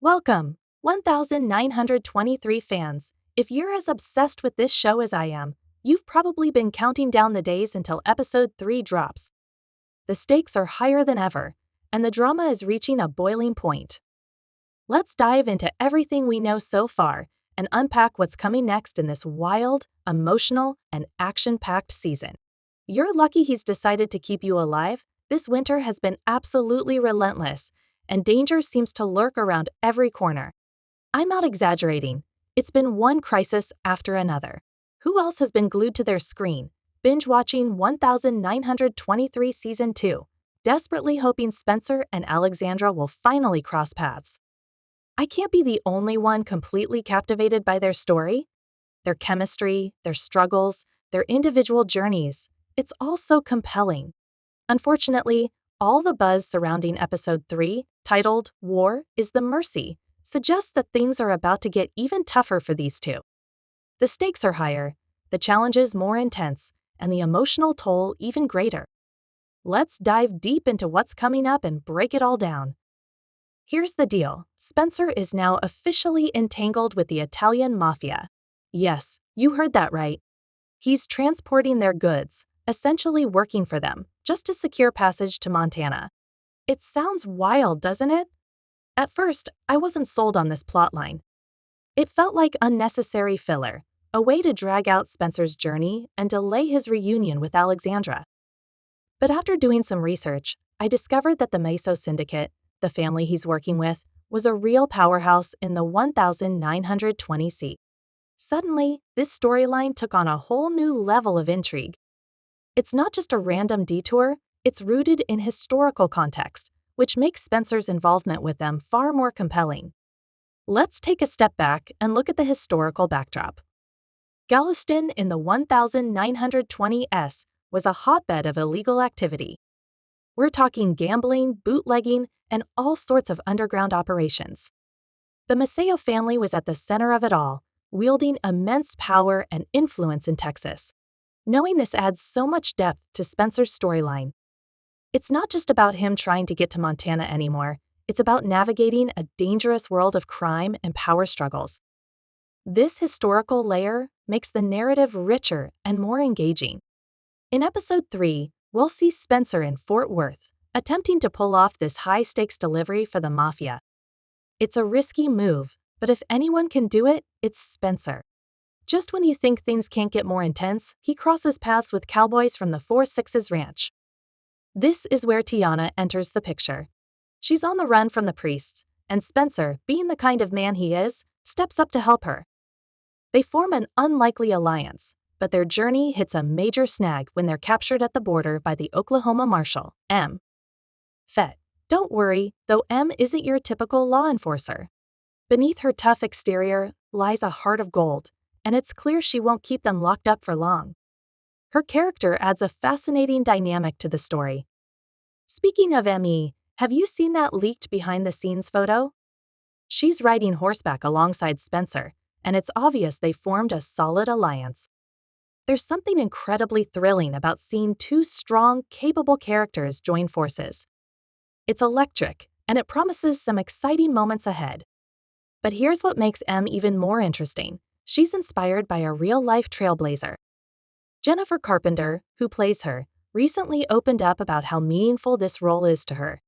Welcome, 1,923 fans. If you're as obsessed with this show as I am, you've probably been counting down the days until episode 3 drops. The stakes are higher than ever, and the drama is reaching a boiling point. Let's dive into everything we know so far and unpack what's coming next in this wild, emotional, and action-packed season. You're lucky he's decided to keep you alive. This winter has been absolutely relentless, and danger seems to lurk around every corner. I'm not exaggerating. It's been one crisis after another. Who else has been glued to their screen, binge-watching 1923 Season 2, desperately hoping Spencer and Alexandra will finally cross paths? I can't be the only one completely captivated by their story. Their chemistry, their struggles, their individual journeys. It's all so compelling. Unfortunately, all the buzz surrounding Episode 3, titled War is the Mercy, suggests that things are about to get even tougher for these two. The stakes are higher, the challenges more intense, and the emotional toll even greater. Let's dive deep into what's coming up and break it all down. Here's the deal. Spencer is now officially entangled with the Italian mafia. Yes, you heard that right. He's transporting their goods, essentially working for them, just to secure passage to Montana. It sounds wild, doesn't it? At first, I wasn't sold on this plotline. It felt like unnecessary filler, a way to drag out Spencer's journey and delay his reunion with Alexandra. But after doing some research, I discovered that the Meso Syndicate, the family he's working with, was a real powerhouse in the 1920s. Suddenly, this storyline took on a whole new level of intrigue. It's not just a random detour, it's rooted in historical context, which makes Spencer's involvement with them far more compelling. Let's take a step back and look at the historical backdrop. Yellowstone in the 1920s was a hotbed of illegal activity. We're talking gambling, bootlegging, and all sorts of underground operations. The Maceo family was at the center of it all, wielding immense power and influence in Texas. Knowing this adds so much depth to Spencer's storyline. It's not just about him trying to get to Montana anymore, it's about navigating a dangerous world of crime and power struggles. This historical layer makes the narrative richer and more engaging. In Episode 3, we'll see Spencer in Fort Worth, attempting to pull off this high-stakes delivery for the mafia. It's a risky move, but if anyone can do it, it's Spencer. Just when you think things can't get more intense, he crosses paths with cowboys from the 4-6's ranch. This is where Tiana enters the picture. She's on the run from the priests, and Spencer, being the kind of man he is, steps up to help her. They form an unlikely alliance, but their journey hits a major snag when they're captured at the border by the Oklahoma Marshal, M. Fett. Don't worry, though M isn't your typical law enforcer. Beneath her tough exterior lies a heart of gold, and it's clear she won't keep them locked up for long. Her character adds a fascinating dynamic to the story. Speaking of ME, have you seen that leaked behind-the-scenes photo? She's riding horseback alongside Spencer, and it's obvious they formed a solid alliance. There's something incredibly thrilling about seeing two strong, capable characters join forces. It's electric, and it promises some exciting moments ahead. But here's what makes M even more interesting. She's inspired by a real-life trailblazer. Jennifer Carpenter, who plays her, recently opened up about how meaningful this role is to her.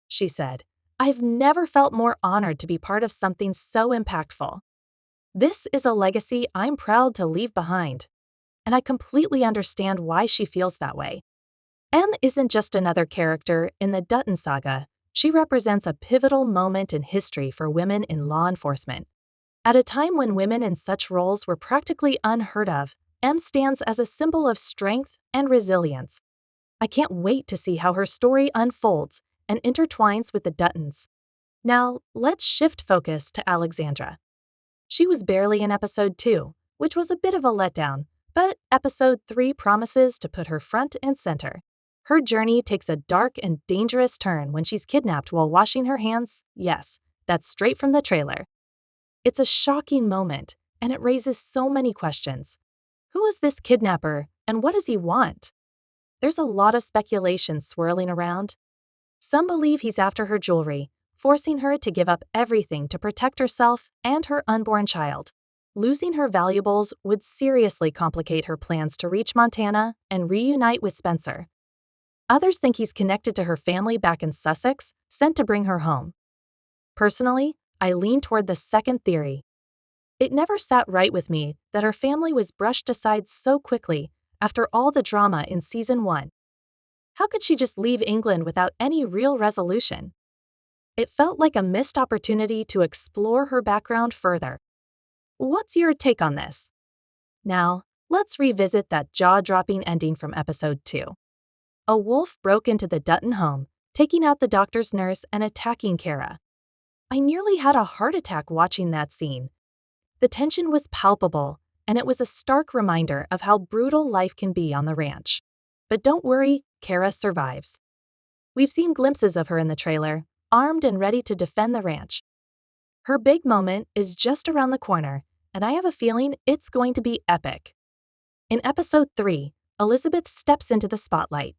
She said, "I've never felt more honored to be part of something so impactful. This is a legacy I'm proud to leave behind." And I completely understand why she feels that way. M isn't just another character in the Dutton saga, she represents a pivotal moment in history for women in law enforcement. At a time when women in such roles were practically unheard of, M stands as a symbol of strength and resilience. I can't wait to see how her story unfolds and intertwines with the Duttons. Now, let's shift focus to Alexandra. She was barely in Episode 2, which was a bit of a letdown, but Episode 3 promises to put her front and center. Her journey takes a dark and dangerous turn when she's kidnapped while washing her hands. Yes, that's straight from the trailer. It's a shocking moment, and it raises so many questions. Who is this kidnapper, and what does he want? There's a lot of speculation swirling around. Some believe he's after her jewelry, forcing her to give up everything to protect herself and her unborn child. Losing her valuables would seriously complicate her plans to reach Montana and reunite with Spencer. Others think he's connected to her family back in Sussex, sent to bring her home. Personally, I lean toward the second theory. It never sat right with me that her family was brushed aside so quickly after all the drama in Season 1. How could she just leave England without any real resolution? It felt like a missed opportunity to explore her background further. What's your take on this? Now, let's revisit that jaw-dropping ending from Episode 2. A wolf broke into the Dutton home, taking out the doctor's nurse and attacking Kara. I nearly had a heart attack watching that scene. The tension was palpable, and it was a stark reminder of how brutal life can be on the ranch. But don't worry, Kara survives. We've seen glimpses of her in the trailer, armed and ready to defend the ranch. Her big moment is just around the corner, and I have a feeling it's going to be epic. In Episode 3, Elizabeth steps into the spotlight.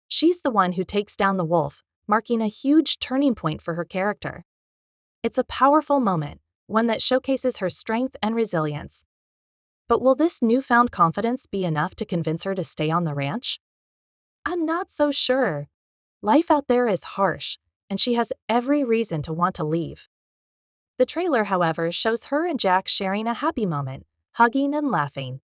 She's the one who takes down the wolf, marking a huge turning point for her character. It's a powerful moment, one that showcases her strength and resilience. But will this newfound confidence be enough to convince her to stay on the ranch? I'm not so sure. Life out there is harsh, and she has every reason to want to leave. The trailer, however, shows her and Jack sharing a happy moment, hugging and laughing.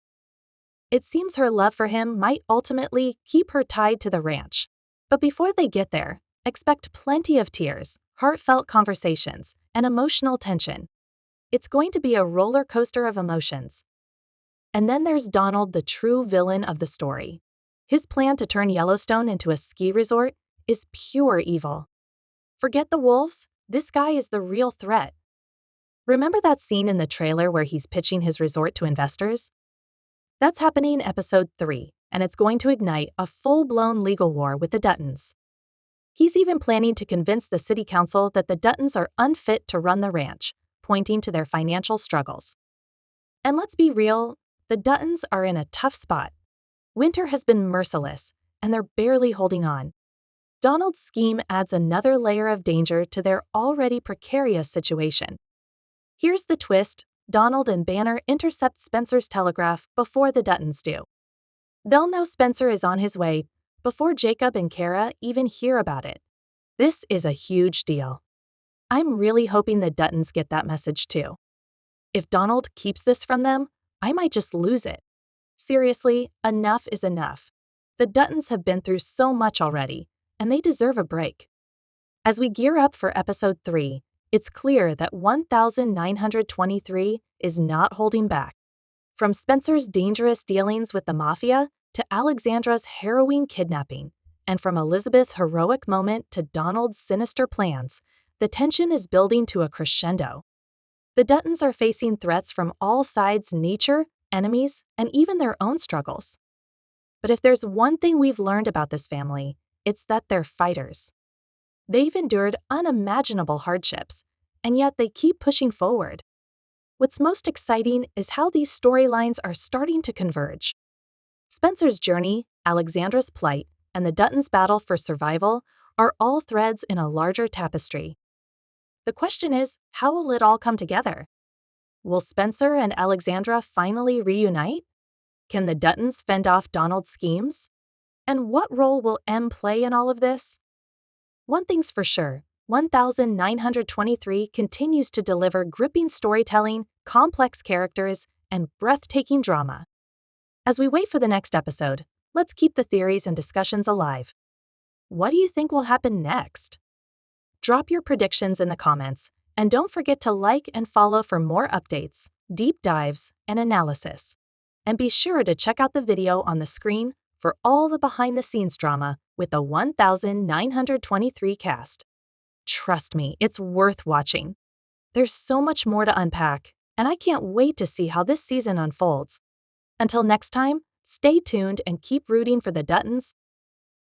It seems her love for him might ultimately keep her tied to the ranch. But before they get there, expect plenty of tears, heartfelt conversations, and emotional tension. It's going to be a roller coaster of emotions. And then there's Donald, the true villain of the story. His plan to turn Yellowstone into a ski resort is pure evil. Forget the wolves, this guy is the real threat. Remember that scene in the trailer where he's pitching his resort to investors? That's happening in Episode 3, and it's going to ignite a full-blown legal war with the Duttons. He's even planning to convince the city council that the Duttons are unfit to run the ranch, pointing to their financial struggles. And let's be real, the Duttons are in a tough spot. Winter has been merciless, and they're barely holding on. Donald's scheme adds another layer of danger to their already precarious situation. Here's the twist: Donald and Banner intercept Spencer's telegraph before the Duttons do. They'll know Spencer is on his way before Jacob and Kara even hear about it. This is a huge deal. I'm really hoping the Duttons get that message too. If Donald keeps this from them, I might just lose it. Seriously, enough is enough. The Duttons have been through so much already, and they deserve a break. As we gear up for Episode 3, it's clear that 1923 is not holding back. From Spencer's dangerous dealings with the mafia to Alexandra's harrowing kidnapping, and from Elizabeth's heroic moment to Donald's sinister plans, the tension is building to a crescendo. The Duttons are facing threats from all sides: nature, enemies, and even their own struggles. But if there's one thing we've learned about this family, it's that they're fighters. They've endured unimaginable hardships, and yet they keep pushing forward. What's most exciting is how these storylines are starting to converge. Spencer's journey, Alexandra's plight, and the Duttons' battle for survival are all threads in a larger tapestry. The question is, how will it all come together? Will Spencer and Alexandra finally reunite? Can the Duttons fend off Donald's schemes? And what role will M play in all of this? One thing's for sure, 1923 continues to deliver gripping storytelling, complex characters, and breathtaking drama. As we wait for the next episode, let's keep the theories and discussions alive. What do you think will happen next? Drop your predictions in the comments, and don't forget to like and follow for more updates, deep dives, and analysis. And be sure to check out the video on the screen for all the behind-the-scenes drama with the 1923 cast. Trust me, it's worth watching. There's so much more to unpack, and I can't wait to see how this season unfolds. Until next time, stay tuned and keep rooting for the Duttons